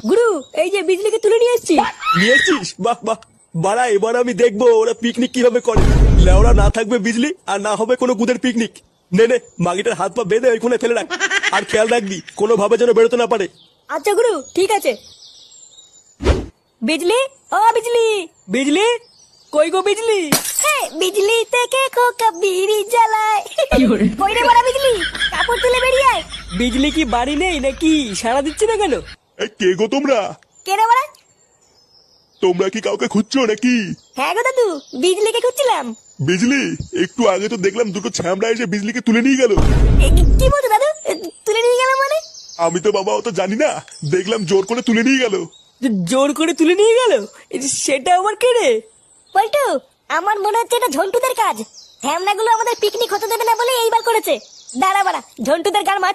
গুরু, এই যে বিজলিকে তুলে নিয়ে এসেছি। নিয়ে এসছিস? বাহ বাহ। বাড়া, এবার আমি দেখবো ওরা পিকনিক কিভাবে করে। লেওরা না থাকবে বিজলি, আর না হবে কোনো গুদের পিকনিক। নে নে, মাগিটার হাত পা বেঁধে ওইখানে ফেলে রাখ। আর খেয়াল রাখবি কোনোভাবে যেন বেরোতে না পারে। আচ্ছা গুরু, ঠিক আছে। বিজলি, ও বিজলি, বিজলি, কই গো বিজলি? বিজলি থেকে খোকা বিড়ি জ্বালায়। কই রে বড়া বিজলি, কাপড় তুলে বেরিয়ে আয়। বিজলি কি বাড়ি নেই নাকি? সাড়া দিচ্ছে না কেন? কে গো তোমরা? কে রে বড়া? তোমরা কি কাউকে খুঁজছো নাকি? হ্যাঁ গো দাদু, বিজলিকে খুঁজছিলাম। বিজলি, একটু আগে তো দেখলাম দুটো ছ্যামড়া এসে বিজলিকে তুলে নিয়ে গেল। কি বলছো দাদু? তুলে নিয়ে গেল মানে? আমি তো বাবা অত জানি না, দেখলাম জোর করে তুলে নিয়ে গেল। জোর করে তুলে নিয়ে গেল? সেটা আমার কে রে? পল্টু, আমার মনে হচ্ছে এটা ঝন্টুদের কাজ। হ্যামনাগুলো আমাদের পিকনিক হতে দেবে না বলে এইবার করেছে। দাঁড়া বাড়া, ঝন্টুদের গান মারছে।